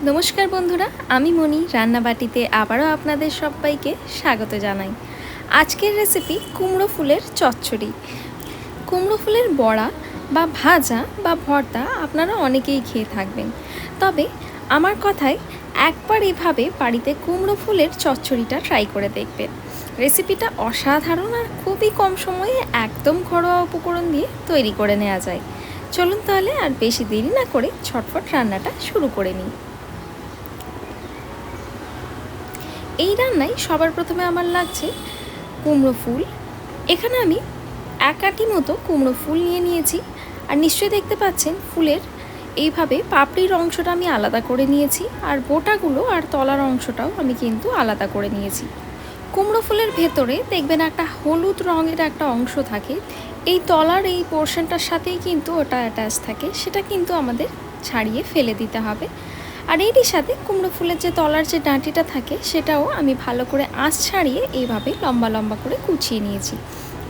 নমস্কার বন্ধুরা, আমি মনি রান্নাবাটিতে আবারও আপনাদের সবাইকে স্বাগত জানাই। আজকের রেসিপি কুমড়ো ফুলের চচ্চড়ি। কুমড়ো ফুলের বড়া বা ভাজা বা ভর্তা আপনারা অনেকেই খেয়ে থাকবেন, তবে আমার কথায় একবার এভাবে বাড়িতে কুমড়ো ফুলের চচ্চড়িটা ট্রাই করে দেখবেন। রেসিপিটা অসাধারণ আর খুবই কম সময়ে একদম ঘরোয়া উপকরণ দিয়ে তৈরি করে নেওয়া যায়। চলুন তাহলে আর বেশি দেরি না করে ঝটফট রান্নাটা শুরু করে নিই। এই রান্নায় সবার প্রথমে আমার লাগছে কুমড়ো ফুল। এখানে আমি এক আঁটি মতো কুমড়ো ফুল নিয়ে নিয়েছি। আর নিশ্চয়ই দেখতে পাচ্ছেন ফুলের এইভাবে পাপড়ির অংশটা আমি আলাদা করে নিয়েছি, আর বোটাগুলো আর তলার অংশটাও আমি কিন্তু আলাদা করে নিয়েছি। কুমড়ো ফুলের ভেতরে দেখবেন একটা হলুদ রঙের একটা অংশ থাকে, এই তলার এই পোর্শনটার সাথেই কিন্তু ওটা অ্যাটাচ থাকে, সেটা কিন্তু আমাদের ছাড়িয়ে ফেলে দিতে হবে। আর এটির সাথে কুমড়ো ফুলের যে তলার যে ডাঁটিটা থাকে সেটাও আমি ভালো করে আঁচ ছাড়িয়ে এইভাবে লম্বা লম্বা করে কুচিয়ে নিয়েছি।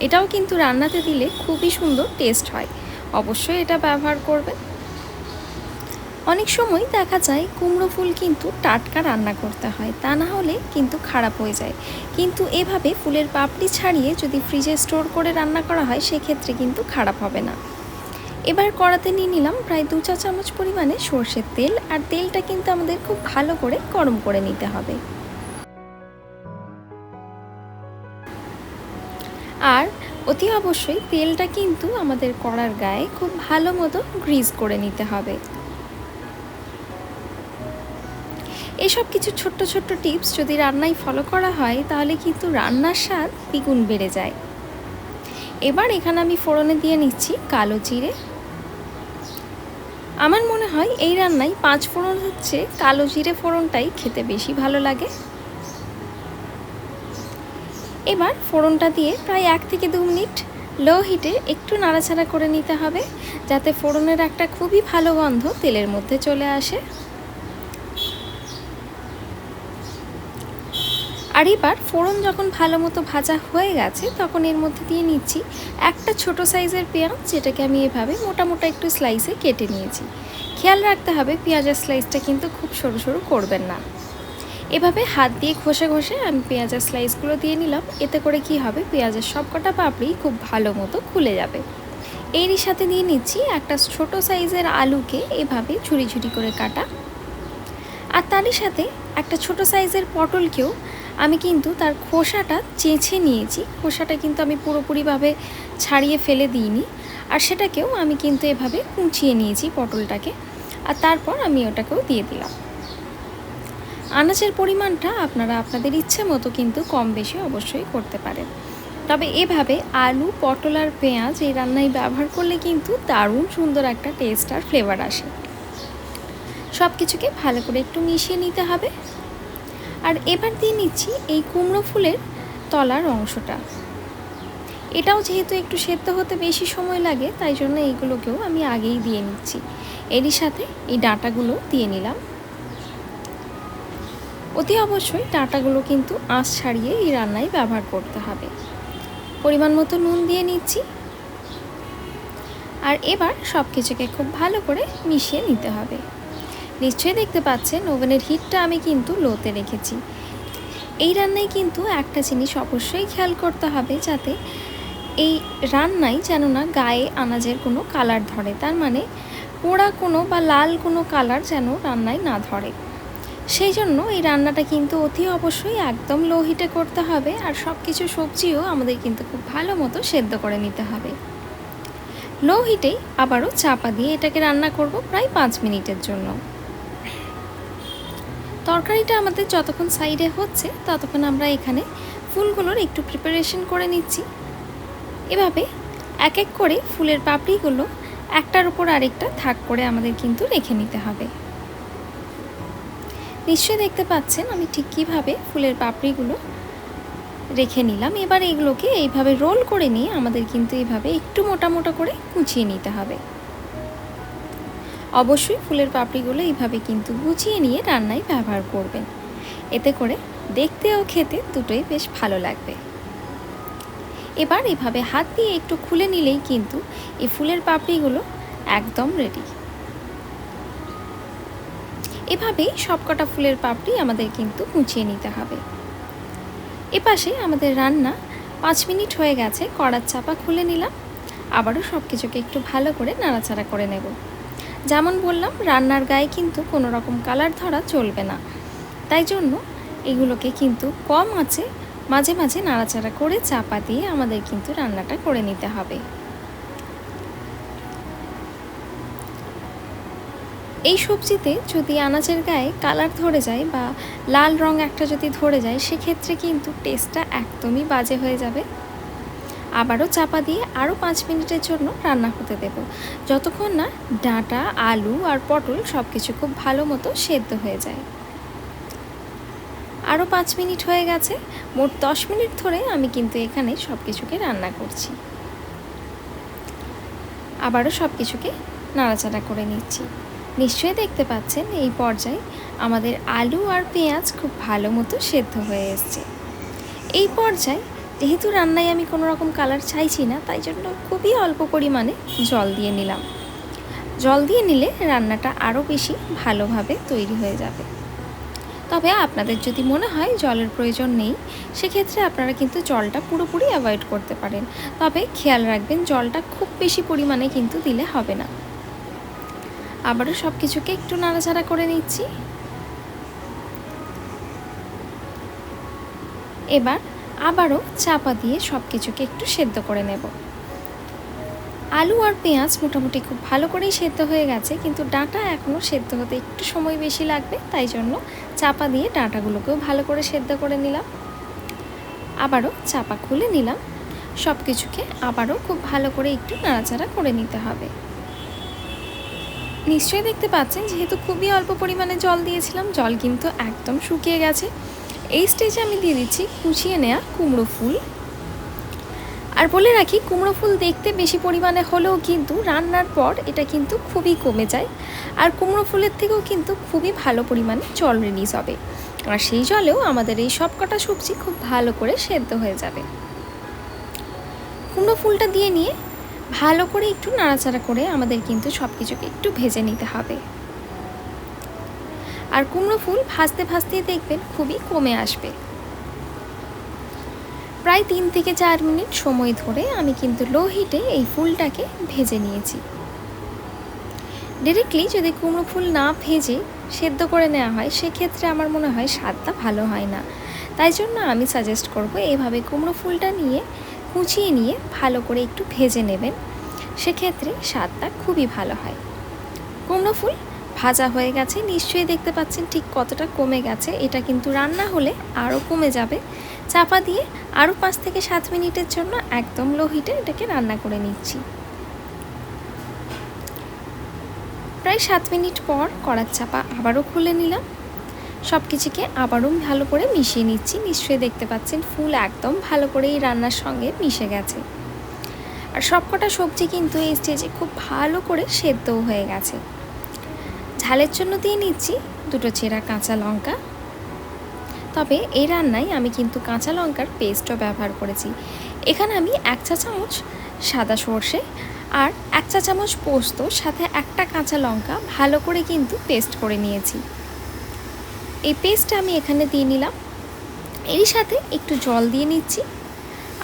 এটাও কিন্তু রান্নাতে দিলে খুবই সুন্দর টেস্ট হয়, অবশ্যই এটা ব্যবহার করবেন। অনেক সময় দেখা যায় কুমড়ো ফুল কিন্তু টাটকা রান্না করতে হয়, তা না হলে কিন্তু খারাপ হয়ে যায়। কিন্তু এভাবে ফুলের পাপড়ি ছাড়িয়ে যদি ফ্রিজে স্টোর করে রান্না করা হয় সেক্ষেত্রে কিন্তু খারাপ হবে না। এবার কড়াতে নিয়ে নিলাম প্রায় 2 চা চামচ পরিমাণে সর্ষের তেল, আর তেলটা কিন্তু আমাদের খুব ভালো করে গরম করে নিতে হবে। আর অতি অবশ্যই তেলটা কিন্তু আমাদের কড়ার গায়ে খুব ভালো মতো গ্রিজ করে নিতে হবে। এসব কিছু ছোট্ট ছোট্ট টিপস যদি রান্নায় ফলো করা হয় তাহলে কিন্তু রান্নার স্বাদ দ্বিগুণ বেড়ে যায়। এবার এখানে আমি ফোড়নে দিয়ে নিচ্ছি কালো জিরে। আমার মনে হয় এই রান্নায় 5 ফোড়ন হচ্ছে কালো জিরে ফোড়নটাই খেতে বেশি ভালো লাগে। এবার ফোড়নটা দিয়ে প্রায় 1 থেকে 2 মিনিট লো হিটে একটু নাড়াচাড়া করে নিতে হবে, যাতে ফোড়নের একটা খুবই ভালো গন্ধ তেলের মধ্যে চলে আসে। আর এবার ফোড়ন যখন ভালো মতো ভাজা হয়ে গেছে তখন এর মধ্যে দিয়ে নিচ্ছি একটা ছোট সাইজের পেঁয়াজ, যেটাকে আমি এভাবে মোটা মোটা একটু স্লাইসে কেটে নিয়েছি। খেয়াল রাখতে হবে পেঁয়াজের স্লাইসটা কিন্তু খুব সরু সরু করবেন না। এভাবে হাত দিয়ে ঘষে ঘষে আমি পেঁয়াজের স্লাইসগুলো দিয়ে নিলাম। এতে করে কি হবে, পেঁয়াজের সবকটা পাপড়ি খুব ভালো মতো খুলে যাবে। এরই সাথে দিয়ে নিচ্ছি একটা ছোট সাইজের আলুকে এভাবে ঝুরি ঝুরি করে কাটা, আর তারই সাথে একটা ছোট সাইজের পটলকেও আমি কিন্তু তার খোসাটা চেঁচে নিয়েছি। খোসাটা কিন্তু আমি পুরোপুরিভাবে ছাড়িয়ে ফেলে দিইনি, আর সেটাকেও আমি কিন্তু এভাবে কুচিয়ে নিয়েছি পটলটাকে। আর তারপর আমি ওটাকেও দিয়ে দিলাম। আনাজের পরিমাণটা আপনারা আপনাদের ইচ্ছে মতো কিন্তু কম বেশি অবশ্যই করতে পারেন, তবে এভাবে আলু পটল আর পেঁয়াজ এই রান্নায় ব্যবহার করলে কিন্তু দারুণ সুন্দর একটা টেস্ট আর ফ্লেভার আসে। সব কিছুকে ভালো করে একটু মিশিয়ে নিতে হবে। আর এবার দিয়ে নিচ্ছি এই কুমড়ো ফুলের তলার অংশটা। এটাও যেহেতু একটু সেদ্ধ হতে বেশি সময় লাগে, তাই জন্য এইগুলোকেও আমি আগেই দিয়ে নিচ্ছি। এরই সাথে এই ডাঁটাগুলো দিয়ে নিলাম। অতি অবশ্যই ডাঁটাগুলো কিন্তু আঁচ ছাড়িয়ে এই রান্নায় ব্যবহার করতে হবে। পরিমাণ মতো নুন দিয়ে নিচ্ছি। আর এবার সব কিছুকে খুব ভালো করে মিশিয়ে নিতে হবে। নিশ্চয়ই দেখতে পাচ্ছেন ওভেনের হিটটা আমি কিন্তু লোতে রেখেছি। এই রান্নায় কিন্তু একটা জিনিস অবশ্যই খেয়াল করতে হবে, যাতে এই রান্নায় যেন না গায়ে আনাজের কোনো কালার ধরে, তার মানে পোড়া কোনো বা লাল কোনো কালার যেন রান্নায় না ধরে। সেই জন্য এই রান্নাটা কিন্তু অতি অবশ্যই একদম লো হিটে করতে হবে। আর সব কিছু সবজিও আমাদের কিন্তু খুব ভালো মতো সেদ্ধ করে নিতে হবে। লো হিটেই আবারও চাপা দিয়ে এটাকে রান্না করব প্রায় 5 মিনিটের জন্য। তরকারিটা আমাদের যতক্ষণ সাইডে হচ্ছে ততক্ষণ আমরা এখানে ফুলগুলোর একটু প্রিপারেশন করে নিচ্ছি। এভাবে এক এক করে ফুলের পাপড়িগুলো একটার উপর আরেকটা থাক করে আমাদের কিন্তু রেখে নিতে হবে। নিশ্চয়ই দেখতে পাচ্ছেন আমি ঠিক কীভাবে ফুলের পাপড়িগুলো রেখে নিলাম। এবার এগুলোকে এইভাবে রোল করে নিয়ে আমাদের কিন্তু এইভাবে একটু মোটা মোটা করে কুচিয়ে নিতে হবে। অবশ্যই ফুলের পাপড়িগুলো এইভাবে কিন্তু গুছিয়ে নিয়ে রান্নায় ব্যবহার করবেন, এতে করে দেখতে ও খেতে দুটোই বেশ ভালো লাগবে। এবার এইভাবে হাত দিয়ে একটু খুলে নিলেই কিন্তু এই ফুলের পাপড়িগুলো একদম রেডি। এভাবেই সবকটা ফুলের পাপড়ি আমাদের কিন্তু কুচিয়ে নিতে হবে। এপাশে আমাদের রান্না 5 মিনিট হয়ে গেছে। কড়ার চাপা খুলে নিলাম, আবারও সব কিছুকে একটু ভালো করে নাড়াচাড়া করে নেব। যেমন বললাম, রান্নার গায়ে কিন্তু কোনো রকম কালার ধরা চলবে না, তাই জন্য এগুলোকে কিন্তু কম আঁচে মাঝে মাঝে নাড়াচাড়া করে চাপা দিয়ে আমাদের কিন্তু রান্নাটা করে নিতে হবে। এই সবজিতে যদি আনাজের গায়ে কালার ধরে যায় বা লাল রং একটা যদি ধরে যায়, সেক্ষেত্রে কিন্তু টেস্টটা একদমই বাজে হয়ে যাবে। আবারও চাপা দিয়ে আরও 5 মিনিটের জন্য রান্না হতে দেব, যতক্ষণ না ডাঁটা, আলু আর পটল সব কিছু খুব ভালো মতো সেদ্ধ হয়ে যায়। আরও 5 মিনিট হয়ে গেছে। মোট 10 মিনিট ধরে আমি কিন্তু এখানে সব কিছুকে রান্না করছি। আবারও সব কিছুকে নাড়াচাড়া করে নিচ্ছি। নিশ্চয়ই দেখতে পাচ্ছেন এই পর্যায়ে আমাদের আলু আর পেঁয়াজ খুব ভালো মতো সেদ্ধ হয়ে এসছে। এই পর্যায়ে যেহেতু রান্নায় আমি কোনো রকম কালার চাইছি না, তাই জন্য খুবই অল্প পরিমাণে জল দিয়ে নিলাম। জল দিয়ে নিলে রান্নাটা আরও বেশি ভালোভাবে তৈরি হয়ে যাবে। তবে আপনাদের যদি মনে হয় জলের প্রয়োজন নেই, সেক্ষেত্রে আপনারা কিন্তু জলটা পুরোপুরি অ্যাভয়েড করতে পারেন। তবে খেয়াল রাখবেন জলটা খুব বেশি পরিমাণে কিন্তু দিলে হবে না। আবারও সব কিছুকে একটু নাড়াচাড়া করে নিচ্ছি। এবার আবারও চাপা দিয়ে সব কিছুকে একটু সেদ্ধ করে নেব। আলু আর পেঁয়াজ মোটামুটি খুব ভালো করেই সেদ্ধ হয়ে গেছে, কিন্তু ডাঁটা এখনও সেদ্ধ হতে একটু সময় বেশি লাগবে, তাই জন্য চাপা দিয়ে ডাঁটাগুলোকেও ভালো করে সেদ্ধ করে নিলাম। আবারও চাপা খুলে নিলাম। সব কিছুকে আবারও খুব ভালো করে একটু নাড়াচাড়া করে নিতে হবে। নিশ্চয়ই দেখতে পাচ্ছেন যেহেতু খুবই অল্প পরিমাণে জল দিয়েছিলাম, জল কিন্তু একদম শুকিয়ে গেছে। এই স্টেজে আমি দিয়ে দিচ্ছি কুচিয়ে নেওয়া কুমড়ো ফুল। আর বলে রাখি, কুমড়ো ফুল দেখতে বেশি পরিমাণে হলেও কিন্তু রান্নার পর এটা কিন্তু খুবই কমে যায়, আর কুমড়ো ফুলের থেকেও কিন্তু খুবই ভালো পরিমাণে জল রিলিজ হবে, আর সেই জলেও আমাদের এই সব কটা সবজি খুব ভালো করে সেদ্ধ হয়ে যাবে। কুমড়ো ফুলটা দিয়ে নিয়ে ভালো করে একটু নাড়াচাড়া করে আমাদের কিন্তু সব কিছুকে একটু ভেজে নিতে হবে। আর কুমড়ো ফুল ভাজতে ভাজতেই দেখবেন খুবই কমে আসবে। প্রায় 3 থেকে 4 মিনিট সময় ধরে আমি কিন্তু লো হিটে এই ফুলটাকে ভেজে নিয়েছি। ডিরেক্টলি যদি কুমড়ো ফুল না ভেজে সেদ্ধ করে নেওয়া হয়, সেক্ষেত্রে আমার মনে হয় স্বাদটা ভালো হয় না। তাই জন্য আমি সাজেস্ট করব এইভাবে কুমড়ো ফুলটা নিয়ে কুচিয়ে নিয়ে ভালো করে একটু ভেজে নেবেন, সেক্ষেত্রে স্বাদটা খুবই ভালো হয়। কুমড়ো ফুল ভাজা হয়ে গেছে, নিশ্চয়ই দেখতে পাচ্ছেন ঠিক কতটা কমে গেছে। এটা কিন্তু রান্না হলে আরও কমে যাবে। চাপা দিয়ে আরও 5 থেকে 7 মিনিটের জন্য একদম লো হিটে এটাকে রান্না করে নিচ্ছি। প্রায় 7 মিনিট পর কড়ার চাপা আবারও খুলে নিলাম। সব কিছুকে আবারও ভালো করে মিশিয়ে নিচ্ছি। নিশ্চয়ই দেখতে পাচ্ছেন ফুল একদম ভালো করে এই রান্নার সঙ্গে মিশে গেছে, আর সবকটা সবজি কিন্তু এই স্টেজে খুব ভালো করে সেদ্ধও হয়ে গেছে। ঝালের জন্য দিয়ে নিচ্ছি 2টো চেরা কাঁচা লঙ্কা। তবে এই রান্নায় আমি কিন্তু কাঁচা লঙ্কার পেস্টও ব্যবহার করেছি। এখানে আমি 1 চা চামচ সাদা সর্ষে আর 1 চা চামচ পোস্ত সাথে একটা কাঁচা লঙ্কা ভালো করে কিন্তু পেস্ট করে নিয়েছি। এই পেস্টটা আমি এখানে দিয়ে নিলাম। এরই সাথে একটু জল দিয়ে নিচ্ছি,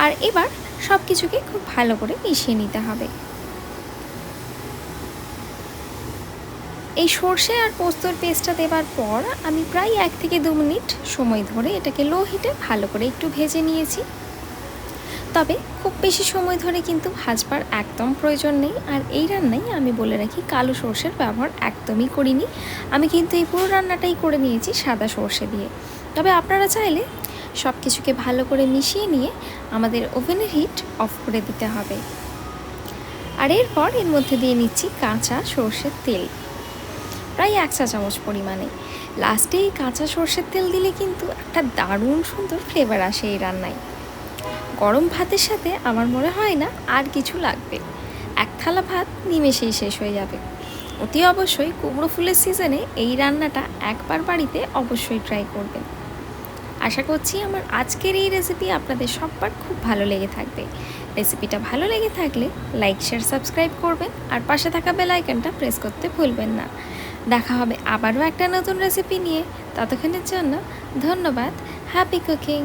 আর এবার সব কিছুকে খুব ভালো করে মিশিয়ে নিতে হবে। এই সর্ষে আর পোস্তর পেস্টটা দেওয়ার পর আমি প্রায় 1 থেকে 2 মিনিট সময় ধরে এটাকে লো হিটে ভালো করে একটু ভেজে নিয়েছি। তবে খুব বেশি সময় ধরে কিন্তু ভাজবার একদম প্রয়োজন নেই। আর এই রান্নায় আমি বলে রাখি, কালো সর্ষের ব্যবহার একদমই করিনি। আমি কিন্তু এই পুরো রান্নাটাই করে নিয়েছি সাদা সর্ষে দিয়ে। তবে আপনারা চাইলে সব কিছুকে ভালো করে মিশিয়ে নিয়ে আমাদের ওভেনের হিট অফ করে দিতে হবে। আর এরপর এর মধ্যে দিয়ে নিচ্ছি কাঁচা সর্ষের তেল, প্রায় 1 চা চামচ পরিমাণে। লাস্টে এই কাঁচা সর্ষের তেল দিলে কিন্তু একটা দারুণ সুন্দর ফ্লেভার আসে এই রান্নায়। গরম ভাতের সাথে আমার মনে হয় না আর কিছু লাগবে, 1 থালা ভাত নিমেষেই শেষ হয়ে যাবে। অতি অবশ্যই কুমড়ো ফুলের সিজনে এই রান্নাটা একবার বাড়িতে অবশ্যই ট্রাই করবেন। আশা করছি আমার আজকের এই রেসিপি আপনাদের সবার খুব ভালো লেগে থাকবে। রেসিপিটা ভালো লেগে থাকলে লাইক, শেয়ার, সাবস্ক্রাইব করবেন, আর পাশে থাকা বেল আইকনটা প্রেস করতে ভুলবেন না। দেখা হবে আবারও একটা নতুন রেসিপি নিয়ে। ততক্ষণের জন্য ধন্যবাদ। Happy cooking.